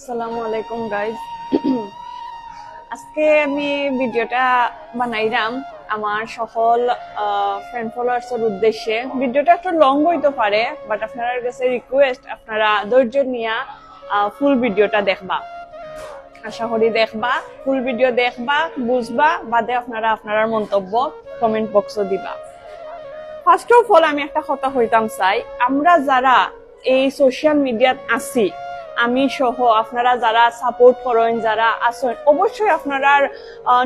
আসসালামু আলাইকুম গাইজ। আজকে আমি ভিডিওটা বানাইলাম আমার সকল ফ্রেন্ড ফলোয়ার্সের উদ্দেশ্যে। ভিডিওটা একটু লং হইতে পারে, বাট আপনার কাছে রিকোয়েস্ট আপনারা ধৈর্য নিয়ে ফুল ভিডিওটা দেখবা। আশা করি দেখবা, ফুল ভিডিও দেখবা, বুঝবা, বাদে আপনারা আপনার মন্তব্য কমেন্ট বক্সে দিবা। ফার্স্ট অফ অল আমি একটা কথা হইতাম চাই, আমরা যারা এই সোশ্যাল মিডিয়াত আছি, আমি সহ আপনারা যারা সাপোর্ট করেন, যারা আছেন, অবশ্যই আপনারা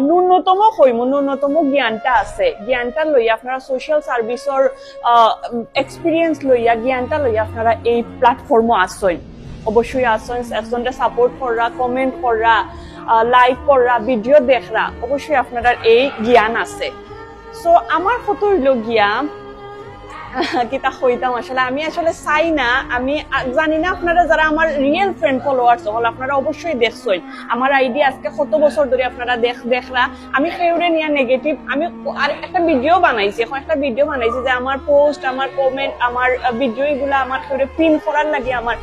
ন্যূনতম জ্ঞানটা আছে, জ্ঞানটা লইয়া আপনারা সোশ্যাল সার্ভিসের এক্সপিরিয়েন্স লইয়া, জ্ঞানটা লইয়া আপনারা এই প্ল্যাটফর্মে আসেন। অবশ্যই আসেন, একজনটা সাপোর্ট করা, কমেন্ট করা, লাইক করা, ভিডিও দেখরা, অবশ্যই আপনারা এই জ্ঞান আছে। সো আমার কত হইল গিয়া কিতা হইতাম, আসলে আমি আসলে চাই না, আমি জানি না আপনারা যারা আমার রিয়েল ফ্রেন্ড ফলোয়ার্স হল আপনারা অবশ্যই দেখছেন আমার আইডি আজকে কত বছর ধরে আপনারা দেখরা। আমি সেউরে নিয়ে নেগেটিভ, আমি আর একটা ভিডিও বানাইছি, এখন একটা ভিডিও বানাইছি যে আমার পোস্ট, আমার কমেন্ট, আমার ভিডিও এগুলা আমার সেউরে পিন করার লাগে আমার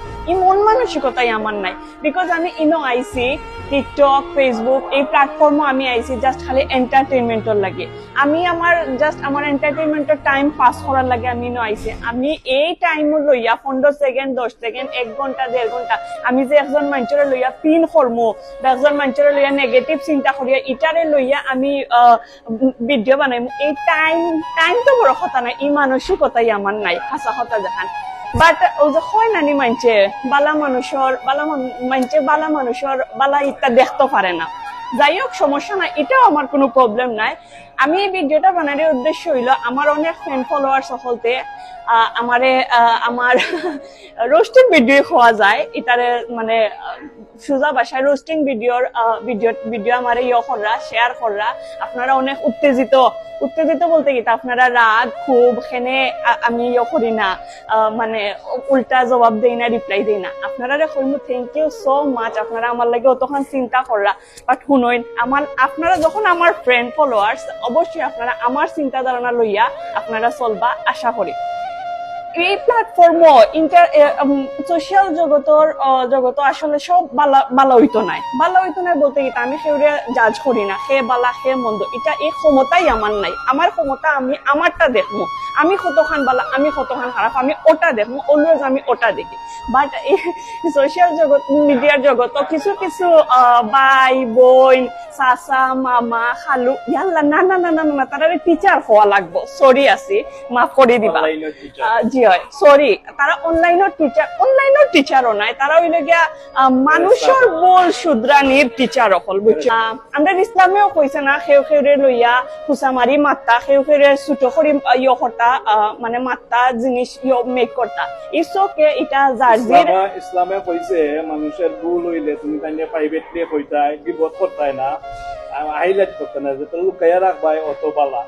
মন মানসিকতাই আমার নাই। বিকজ আমি ইনো আইছি টিকটক, ফেসবুক এই প্ল্যাটফর্মে আমি আইছি জাস্ট খালি এন্টারটেইনমেন্টের লাগে। আমি আমার জাস্ট আমার এন্টারটেইনমেন্টের টাইম পাস করার লাগে আমি নো আইছি। আমি এই টাইম লইয়া 15 সেকেন্ড, 10 সেকেন্ড, 1 ঘন্টা, 1.5 ঘন্টা আমি যে একজন মানুষের লইয়া পিন করমু বা একজন মানুষের লইয়া নেগেটিভ চিন্তা করিয়া ইটারে লইয়া আমি ভিডিও বানাইমু, এই টাইম তো বড় কথা নাই, এই মানসিকতাই আমার নাই, হাসা কথা দেখান। বাট ও যে হয় নানি মানছে বালা মানুষের বালা ইটা দেখতে পারে না। যাই হোক, সমস্যা নাই, এটাও আমার কোনো প্রবলেম নাই। আমি এই ভিডিওটা বানানোর উদ্দেশ্য হইলো আমার অনেক ফ্রেন্ড ফলোয়ার সকলতে আমার রোস্টিং ভিডিও হওয়া যায়, এটারে মানে সোজা ভাষায় রোস্টিং ভিডিও আমার কররা, শেয়ার কররা। আপনারা অনেক উত্তেজিত বলতে কি আপনারা রাগ খুব হেনে আমি করি না, মানে উল্টা জবাব দেই না, রিপ্লাই দেই না। আপনারা কইমু থ্যাংক ইউ সো মাচ, আপনারা আমার লাগে অতক্ষণ চিন্তা কররা। বাট শুনইন, আপনারা যখন আমার ফ্রেন্ড ফলোয়ার্স, অবশ্যই আপনারা আমার চিন্তা ধারণা লইয়া আপনারা চলবা, আশা করি। এই প্ল্যাটফর্ম সোশ্যাল জগত আসলে সব বালা হইতো নাই বলতে কি আমি সেউরে জাজ করি না, সে বালা সে মন্দ, এটা এই ক্ষমতাই আমার নাই। আমার ক্ষমতা আমি আমারটা দেখবো, আমি কতখান বালা, আমি কতখান খারাপ, আমি ওটা দেখবো, অলওয়েজ আমি ওটা দেখি। বাট এই সোশ্যাল মিডিয়ার জগত কিছু ভাই বোন, চাচা, মামা, খালু, ইয়াল্লা না না না না না তারা টিচার হওয়া লাগবো, সরি আছি, মাফ করে দিবা। জি হয়, সরি, তারা অনলাইনের টিচারও নাই, তারা হইলে গিয়া মানুষের বল শুদ্রানির টিচার হল, বুঝছো। আমরা ইসলামেও কইছে না সেউরে লইয়া খুচা মারি মাত্তা, সেউরে ছোট করি করতা, মানে মাত্তা জিনিস মেক করতা। ইসকে এটা জার্জির ইসলামে কইছে মানুষের ভুল হইলে তুমি তাইলে প্রাইভেটলি কইতাই, বিপদ করতাই না, হাইলাইট করতে না, যে তুমি লুকাইয়া রাখবাই অত বালা।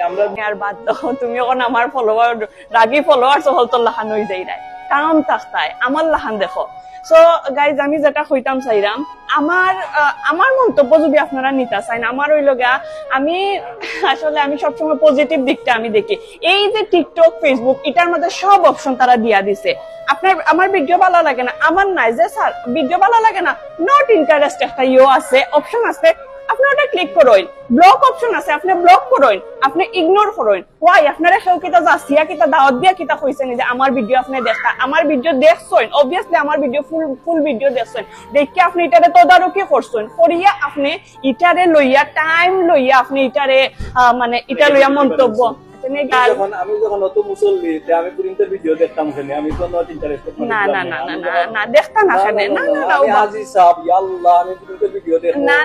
আমরা আর বাদ দাও, তুমি এখন আমার ফলোয়ার রাগি ফলোয়ার হল তো লাহান হয়ে যাই রায়, কাম তাক্তায় আমার লাহান দেখো। সো গাইজ, আমি যেটা হইতাম চাইরাম, আমার মন্তব্য যদি আপনারা নিতে চান, আমার হইল গা, আমি সবসময় পজিটিভ দিকটা আমি দেখি। এই যে টিকটক, ফেসবুক, এটার মধ্যে সব অপশন তারা দিয়া দিছে। আমার ভিডিও ভালো লাগে না, আমার নাই যে স্যার ভিডিও ভালো লাগে না, নট ইন্টারেস্ট একটা আছে, অপশন আছে, আপনি ওটা ক্লিক করুন। ব্লক অপশন আছে, আপনি ব্লক করুন, আপনি ইগনোর করুন। ওয়াই আপনারা কেউ কিতা যাচ্ছিয়া কিতা দাওয়াত দিয়া কিতা কইছেন যে আমার ভিডিও আপনি দেখা, আমার ভিডিও দেখছেন, অবভিয়াসলি আমার ভিডিও ফুল ভিডিও দেখছেন, দেখে আপনি এটারে তদারকি করছেন, করিয়া আপনি এটারে লইয়া টাইম লইয়া আপনি এটারে মানে এটা লইয়া মন্তব্য। আমি যখন অত মুসল্লি, আমি পুরিন্তের ভিডিও দেখতাম, আমি তো নট ইন্টারেস্টেড না দেখতা না কেনে, না আমি হাজি সাহেব আল্লাহ, আমি পুরিন্তের ভিডিও দেখতাম না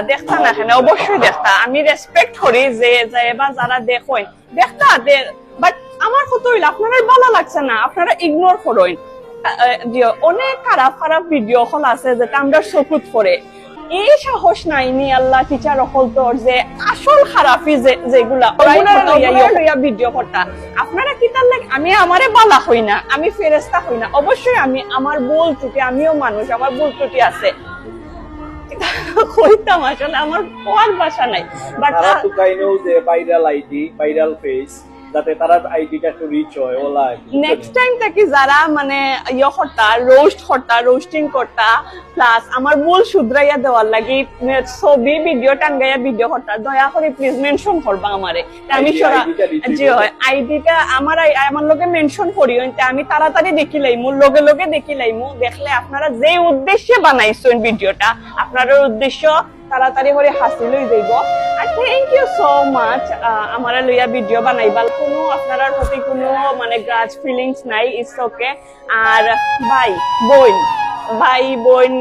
দেখতা না কেনে, অবশ্যই দেখতা। আমি রেসপেক্ট করি যে বা যারা দেখেন দেখতা, বাট আমার কত হইল আপনারা ভালো লাগছে না, আপনারা ইগনোর করেন। অনেক খারাপ ভিডিও হল আছে যেটা আমরা চকুত পড়ে, এই সাহস নাইনি আল্লাহ টিচার অকল তোর যে আসল খারাপি যেগুলা ভিডিও করতা। আপনারা কি তার লাগে আমি আমারে বালা হই না, আমি ফেরেস্তা হই না, অবশ্যই আমি আমার ভুল ত্রুটি, আমিও মানুষ, আমার ভুল ত্রুটি আছে, কইতাম আসলে আমার কোয়ার ভাষা নাই। But viral ID, viral face, যাতে তারা আইডিটা একটু রিচ হয় ওলা নেক্সট টাইম থেকে যারা মানে রোস্টিং করতা প্লাস আমার ভুল শুধরাইয়া দেওয়ার লাগি ছবি ভিডিও টাঙ্গাইয়া ভিডিও করতা দয়া করে প্লিজ মেনশন করবা আমারে তা আমি জি হয় আইডিটা আমার লগে মেনশন করিও আমি তাড়াতাড়ি দেখি লাইমু লগে দেখি লাইমু দেখলে আপনারা যে উদ্দেশ্যে বানাইছেন ভিডিওটা আপনার উদ্দেশ্য তাড়াতাড়ি করে হাসিল হয়ে যাইব। আর থ্যাংক ইউ সো মাচ আমার লইয়া ভিডিও বানাইবার কোনো আপনার প্রতি কোনো মানে গ্রাজ ফিলিংস নাই, ইটস ওকে। আর ভাই বোন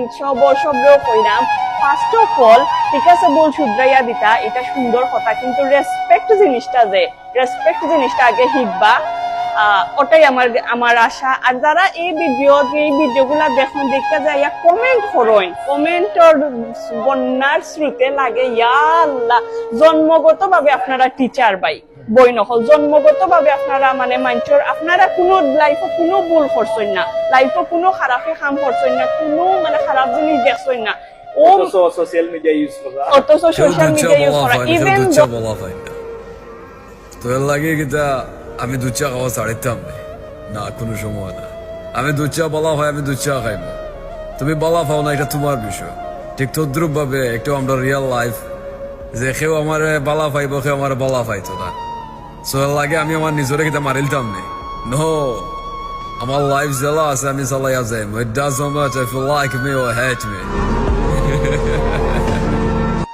সবরেও কইরাম ফার্স্ট অফ অল ঠিক আছে বল শুধরাইয়া দিতা এটা সুন্দর কথা, কিন্তু রেসপেক্ট জিনিসটা আগে শিখবা, ওটাই আমার আশা। আর যারা এই ভিডিওগুলা দেখতে যায় কমেন্ট করেন, কমেন্টর বন্যার স্রোতে লাগে ইয়া আল্লাহ, জন্মগত ভাবে আপনারা টিচার ভাই বই নকল, জন্মগত ভাবে আপনারা মানে মানুষের আপনারা কোনো লাইফে কোনো ভুল করছেন না, লাইফে কোনো খারাপে কাম করছেন না, কোনো মানে খারাপ জিনিস দেখছেন না, সোশ্যাল মিডিয়া ইউজ করা ইভেন তো এর লাগে কিতা আমি দুধ চা খাওয়া ছাড়িতাম না কোনো সময় না। আমি দুধ চা বলা হয় আমি দুধ চা খাইব, তুমি বলা পাও না এটা তোমার বিষয়। ঠিক তদ্রুপ ভাবে একটু আমরা রিয়েল লাইফ যে কেউ আমার বলা পাইব কেউ আমার বলা পাইতো না, সো এর লাগে আমি আমার নিজরে কিতা মারিলতাম না। নো, আমার লাইফ জেলা আছে আমি চালাইয়া যাইম। It doesn't matter if you like me or hate me.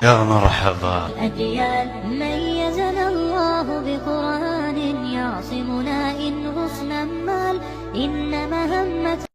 يا مرحبا أجيال ميزنا الله بقرآن يعصمنا إن غصنا مال إن مهمة